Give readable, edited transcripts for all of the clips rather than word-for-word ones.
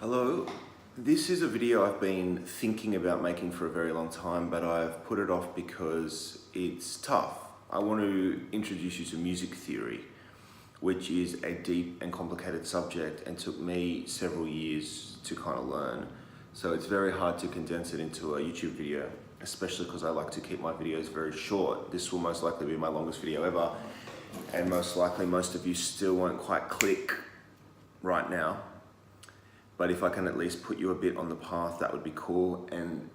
Hello, this is a video I've been thinking about making for a very long time, but I've put it off because it's tough. I want to introduce you to music theory, which is a deep and complicated subject and took me several years to kind of learn. So it's very hard to condense it into a YouTube video, especially because I like to keep my videos very short. This will most likely be my longest video ever, and most likely most of you still won't quite click right now. But if I can at least put you a bit on the path, that would be cool. And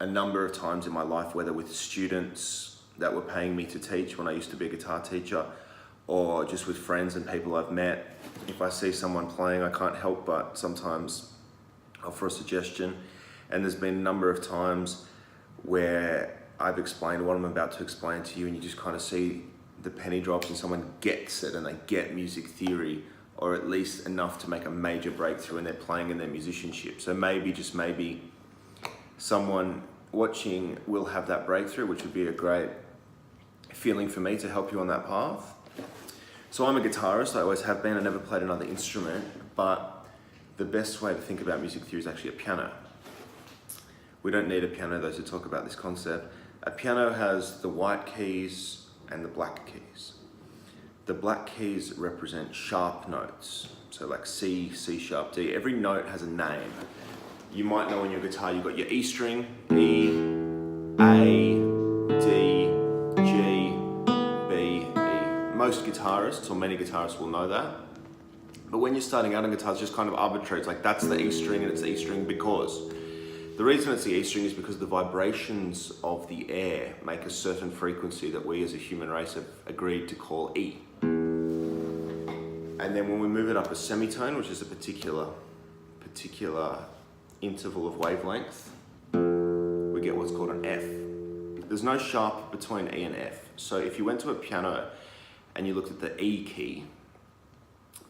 a number of times in my life, whether with students that were paying me to teach when I used to be a guitar teacher, or just with friends and people I've met, if I see someone playing, I can't help but sometimes offer a suggestion. And there's been a number of times where I've explained what I'm about to explain to you, and you just kind of see the penny drops and someone gets it and they get music theory, or at least enough to make a major breakthrough in their playing and their musicianship. So maybe, just maybe, someone watching will have that breakthrough, which would be a great feeling for me to help you on that path. So I'm a guitarist, I always have been. I never played another instrument, but the best way to think about music theory is actually a piano. We don't need a piano though to talk about this concept. A piano has the white keys and the black keys. The black keys represent sharp notes, so like C, C sharp, D. Every note has a name. You might know on your guitar you've got your E string, E, A, D, G, B, E. Most guitarists, or many guitarists, will know that. But when you're starting out on guitar, it's just kind of arbitrary. It's like that's the E string and it's the E string because. The reason it's the E string is because the vibrations of the air make a certain frequency that we as a human race have agreed to call E. And then when we move it up a semitone, which is a particular interval of wavelength, we get what's called an F. There's no sharp between E and F. So if you went to a piano and you looked at the E key,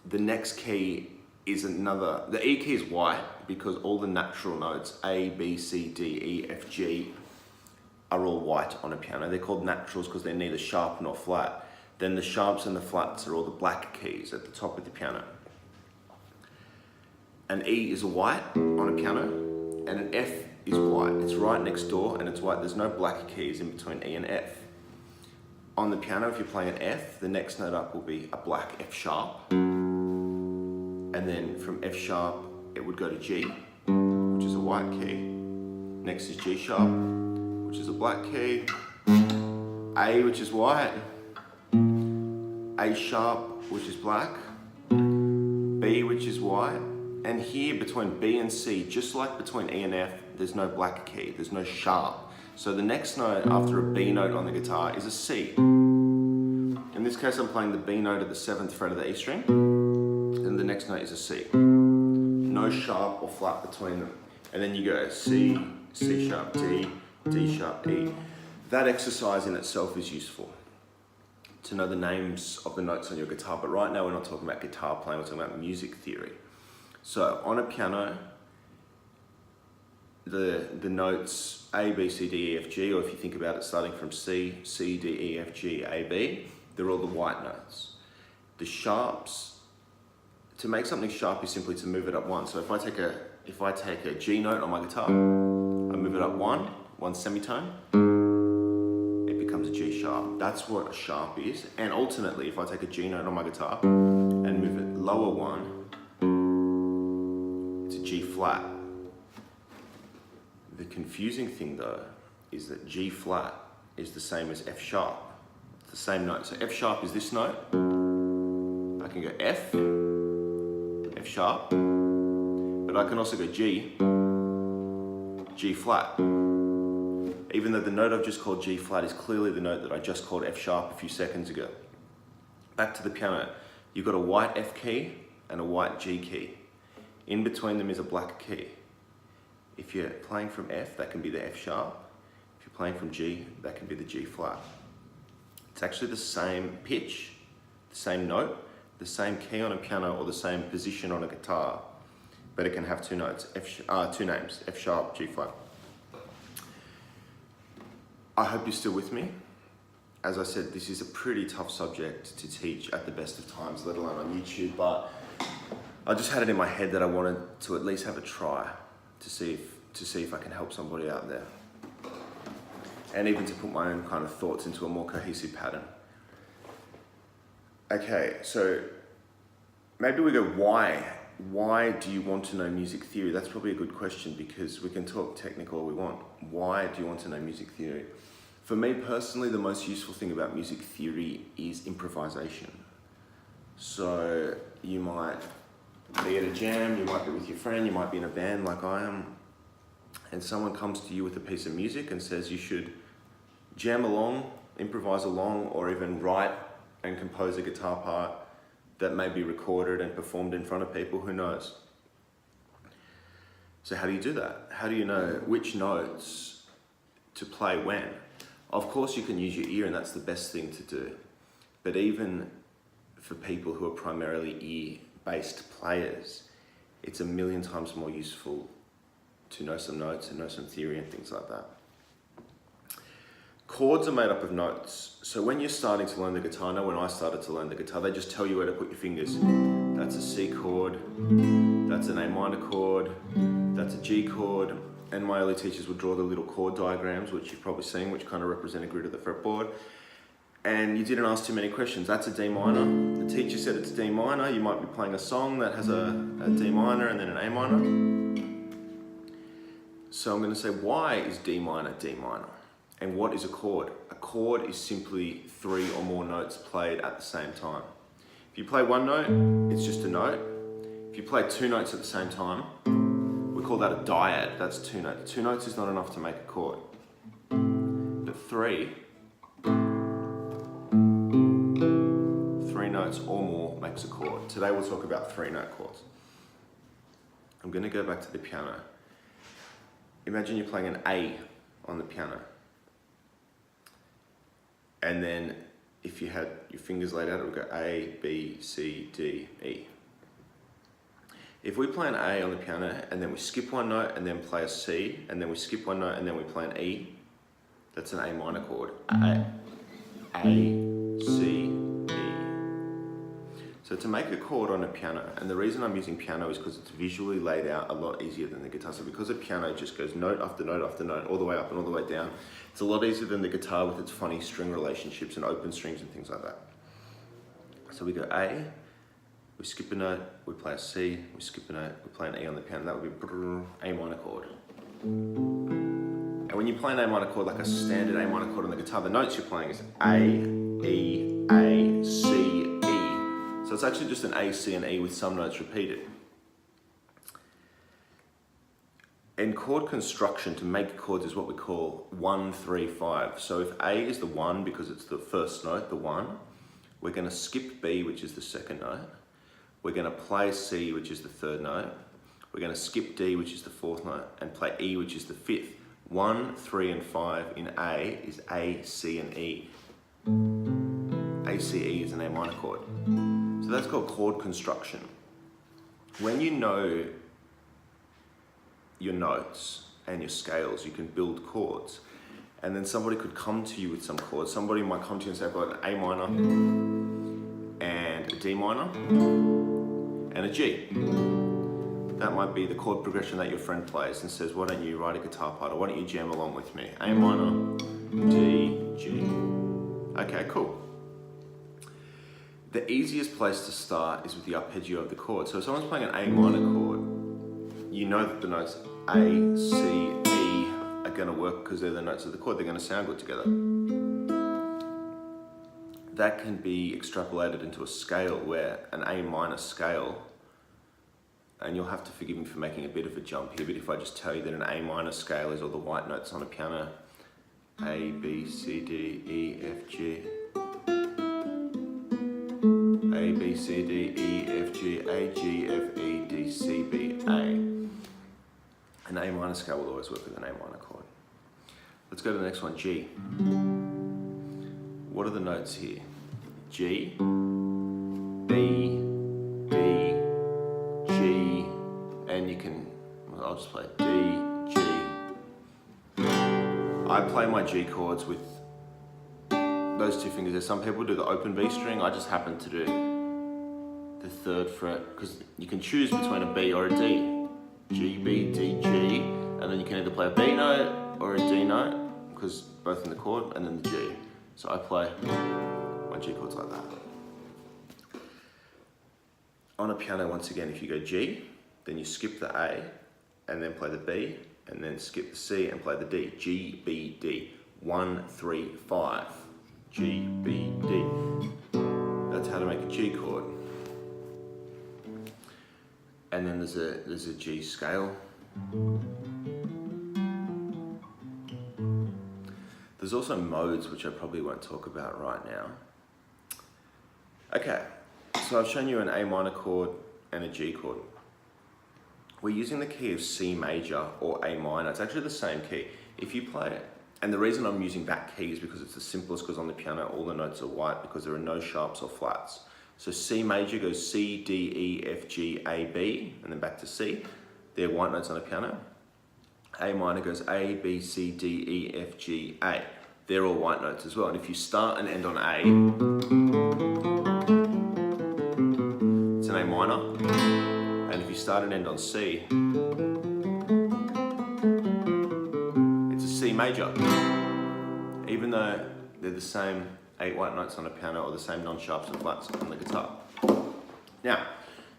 the next key is another. The E key is white because all the natural notes, A, B, C, D, E, F, G, are all white on a piano. They're called naturals because they're neither sharp nor flat. Then the sharps and the flats are all the black keys at the top of the piano. An E is white on a piano, and an F is white. It's right next door and it's white. There's no black keys in between E and F. On the piano, if you're playing an F, the next note up will be a black F sharp. And then from F sharp, it would go to G, which is a white key. Next is G sharp, which is a black key. A, which is white. A sharp, which is black. B, which is white. And here between B and C, just like between E and F, there's no black key, there's no sharp. So the next note after a B note on the guitar is a C. In this case, I'm playing the B note at the 7th fret of the E string, and the next note is a C. No sharp or flat between them. And then you go C, C sharp, D, D sharp, E. That exercise in itself is useful to know the names of the notes on your guitar, but right now we're not talking about guitar playing, we're talking about music theory. So on a piano, the notes A, B, C, D, E, F, G, or if you think about it starting from C, C, D, E, F, G, A, B, they're all the white notes. The sharps, to make something sharp is simply to move it up one. So if I take a G note on my guitar, I move it up one semitone, it becomes a G sharp. That's what a sharp is. And alternately, if I take a G note on my guitar and move it lower one, it's a G flat. The confusing thing though is that G flat is the same as F sharp. It's the same note. So F sharp is this note. I can go F, F sharp, but I can also go G, G flat. Even though the note I've just called G flat is clearly the note that I just called F sharp a few seconds ago. Back to the piano. You've got a white F key and a white G key. In between them is a black key. If you're playing from F, that can be the F sharp. If you're playing from G, that can be the G flat. It's actually the same pitch, the same note, the same key on a piano, or the same position on a guitar, but it can have two notes, two names, F sharp, G flat. I hope you're still with me. As I said, this is a pretty tough subject to teach at the best of times, let alone on YouTube, but I just had it in my head that I wanted to at least have a try to see if I can help somebody out there. And even to put my own kind of thoughts into a more cohesive pattern. Okay, so maybe we go, why? Why do you want to know music theory? That's probably a good question, because we can talk technical all we want. Why do you want to know music theory? For me personally, the most useful thing about music theory is improvisation. So you might be at a jam, you might be with your friend, you might be in a band like I am, and someone comes to you with a piece of music and says you should jam along, improvise along, or even write and compose a guitar part that may be recorded and performed in front of people, who knows? So how do you do that? How do you know which notes to play when? Of course you can use your ear, and that's the best thing to do. But even for people who are primarily ear-based players, it's a million times more useful to know some notes and know some theory and things like that. Chords are made up of notes. So when you're starting to learn the guitar, I know when I started to learn the guitar, they just tell you where to put your fingers. That's a C chord, that's an A minor chord, that's a G chord, and my early teachers would draw the little chord diagrams, which you've probably seen, which kind of represent a grid of the fretboard. And you didn't ask too many questions. That's a D minor. The teacher said it's D minor. You might be playing a song that has a D minor and then an A minor. So I'm going to say, why is D minor D minor? And what is a chord? A chord is simply 3 or more notes played at the same time. If you play one note, it's just a note. If you play 2 notes at the same time, we call that a dyad. That's 2 notes. 2 notes is not enough to make a chord. But 3 notes or more makes a chord. Today we'll talk about 3-note chords. I'm going to go back to the piano. Imagine you're playing an A on the piano. And then if you had your fingers laid out, it would go A, B, C, D, E. If we play an A on the piano and then we skip one note and then play a C, and then we skip one note and then we play an E, that's an A minor chord. A, C, E. So to make a chord on a piano, and the reason I'm using piano is because it's visually laid out a lot easier than the guitar. So because a piano just goes note after note after note, all the way up and all the way down, it's a lot easier than the guitar with its funny string relationships and open strings and things like that. So we go A, we skip a note, we play a C, we skip a note, we play an E on the piano. That would be A minor chord. And when you play an A minor chord, like a standard A minor chord on the guitar, the notes you're playing is A, E, C, E. So it's actually just an A, C, and E with some notes repeated. In chord construction, to make chords is what we call 1, 3, 5. So if A is the 1 because it's the first note, the 1, we're going to skip B, which is the second note. We're going to play C, which is the third note. We're going to skip D, which is the fourth note, and play E, which is the fifth. 1, 3, and 5 in A is A, C, and E. A, C, E is an A minor chord. So that's called chord construction. When you know your notes and your scales, you can build chords. And then somebody could come to you with some chords. Somebody might come to you and say, I've got an A minor and a D minor and a G. That might be the chord progression that your friend plays and says, why don't you write a guitar part, or why don't you jam along with me? A minor, D, G. Okay, cool. The easiest place to start is with the arpeggio of the chord. So if someone's playing an A minor chord, you know that the notes A, C, E are going to work because they're the notes of the chord. They're going to sound good together. That can be extrapolated into a scale where an A minor scale, and you'll have to forgive me for making a bit of a jump here, but if I just tell you that an A minor scale is all the white notes on a piano, A, B, C, D, E, F, G, A, B, C, D, E, F, G, A, G, F, E, D, C, B, A. An A minor scale will always work with an A minor chord. Let's go to the next one, G. What are the notes here? G, B, D, G, and you can, well, I'll just play D, G. I play my G chords with those 2 fingers there. Some people do the open B string. I just happen to do the 3rd fret, because you can choose between a B or a D. G, B, D, G, and then you can either play a B note or a D note, because both in the chord, and then the G. So I play my G chords like that. On a piano, once again, if you go G, then you skip the A, and then play the B, and then skip the C and play the D. G, B, D. 1, 3, 5. G, B, D. That's how to make a G chord. And then there's a G scale. There's also modes, which I probably won't talk about right now. Okay, so I've shown you an A minor chord and a G chord. We're using the key of C major or A minor. It's actually the same key. If you play it, and the reason I'm using that key is because it's the simplest, because on the piano all the notes are white because there are no sharps or flats. So C major goes C, D, E, F, G, A, B, and then back to C. They're white notes on a piano. A minor goes A, B, C, D, E, F, G, A. They're all white notes as well. And if you start and end on A, it's an A minor. And if you start and end on C, it's a C major. Even though they're the same 8 white notes on a piano or the same non-sharps and flats on the guitar. Now,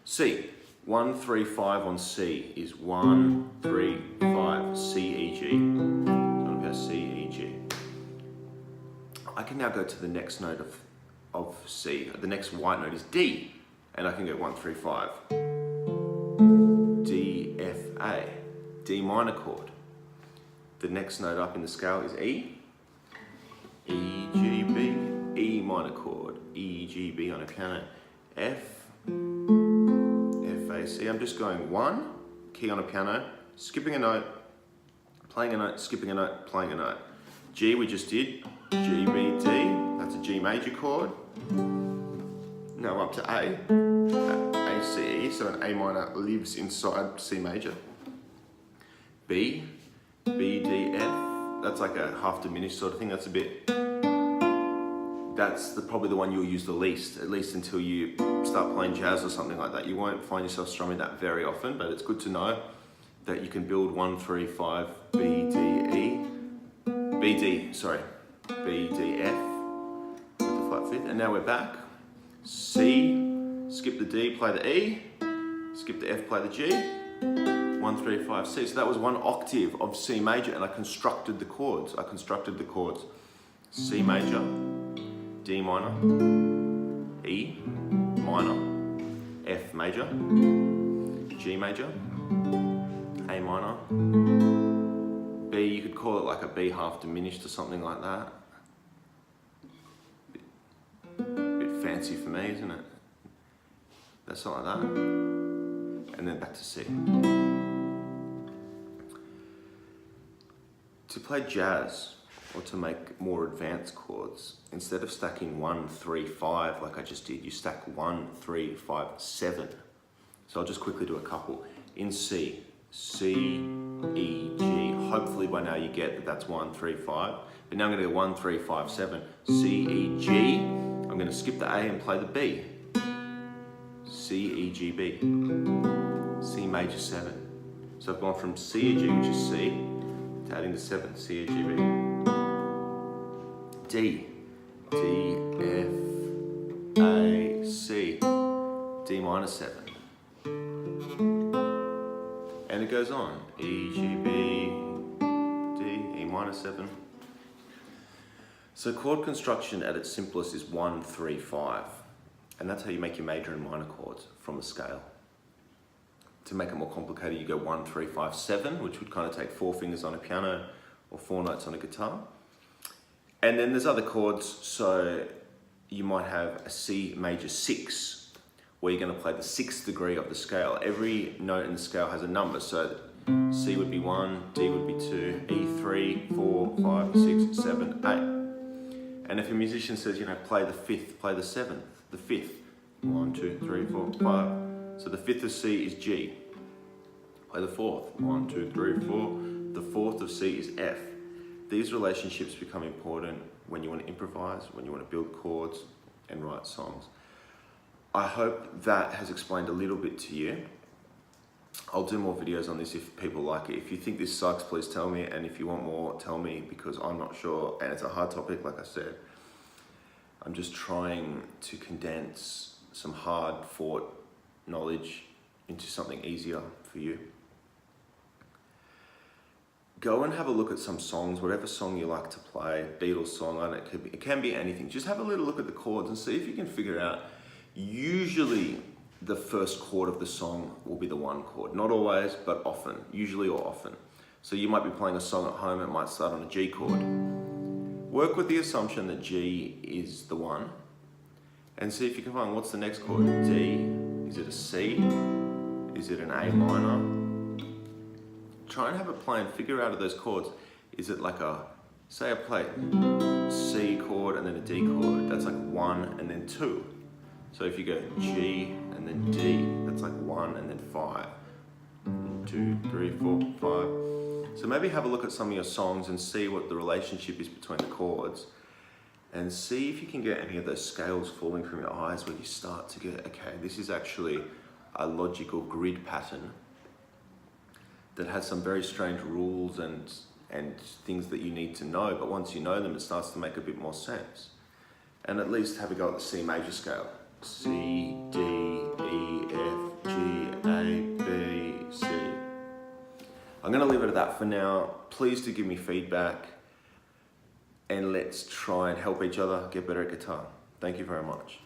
C. 1, 3, 5 on C is 1, 3, 5, C, E, G. So on a piano, C, E, G. I can now go to the next note of C. The next white note is D. And I can go 1, 3, 5. D, F, A. D minor chord. The next note up in the scale is E. E, G, B. E minor chord. E, G, B on a piano. F, F, A, C. I'm just going 1, key on a piano, skipping a note, playing a note, skipping a note, playing a note. G we just did. G, B, D. That's a G major chord. Now up to A. A, C, E. So an A minor lives inside C major. B, B, D, F. That's like a half diminished sort of thing. That's a bit, that's probably the one you'll use the least, at least until you start playing jazz or something like that. You won't find yourself strumming that very often, but it's good to know that you can build 1, 3, 5, B, D, E, B, D, sorry, B, D, F with the flat fifth. And now we're back. C, skip the D, play the E, skip the F, play the G. 1, 3, 5, C. So that was 1 octave of C major, and I constructed the chords. C major, D minor, E minor, F major, G major, A minor, B, you could call it like a B half diminished or something like that. Bit fancy for me, isn't it? That's something like that. And then back to C. To play jazz, or to make more advanced chords, instead of stacking 1, 3, 5 like I just did, you stack 1, 3, 5, 7. So I'll just quickly do a couple. In C, C, E, G. Hopefully by now you get that that's 1, 3, 5. But now I'm going to go 1, 3, 5, 7. C, E, G. I'm going to skip the A and play the B. C, E, G, B. C major 7. So I've gone from C, E, G, which is C, to adding the 7, C, E, G, B. D, D, F, A, C, D minor 7. And it goes on. E, G, B, D, E minor 7. So chord construction at its simplest is 1, 3, 5. And that's how you make your major and minor chords from a scale. To make it more complicated, you go 1, 3, 5, 7, which would kind of take 4 fingers on a piano or 4 notes on a guitar. And then there's other chords, so you might have a C major 6, where you're going to play the 6th degree of the scale. Every note in the scale has a number, so C would be 1, D would be 2, E 3, 4, 5, 6, 7, 8. And if a musician says, you know, play the 5th, play the 7th, the 5th, 1, 2, 3, 4, 5. So the 5th of C is G. Play the 4th, 1, 2, 3, 4. The 4th of C is F. These relationships become important when you want to improvise, when you want to build chords and write songs. I hope that has explained a little bit to you. I'll do more videos on this if people like it. If you think this sucks, please tell me. And if you want more, tell me, because I'm not sure. And it's a hard topic, like I said. I'm just trying to condense some hard fought knowledge into something easier for you. Go and have a look at some songs, whatever song you like to play, Beatles song, I don't know, it can be anything. Just have a little look at the chords and see if you can figure out. Usually the first chord of the song will be the one chord. Not always, but often, usually or often. So you might be playing a song at home, it might start on a G chord. Work with the assumption that G is the one, and see if you can find what's the next chord. D, is it a C? Is it an A minor? Try and have a plan, figure out of those chords. Is it like a, say I play C chord and then a D chord, that's like 1 and then 2. So if you go G and then D, that's like 1 and then 5. 2, 3, 4, 5. So maybe have a look at some of your songs and see what the relationship is between the chords, and see if you can get any of those scales falling from your eyes where you start to get, okay, this is actually a logical grid pattern that has some very strange rules and things that you need to know, but once you know them, it starts to make a bit more sense. And at least have a go at the C major scale. C, D, E, F, G, A, B, C. I'm gonna leave it at that for now. Please do give me feedback, and let's try and help each other get better at guitar. Thank you very much.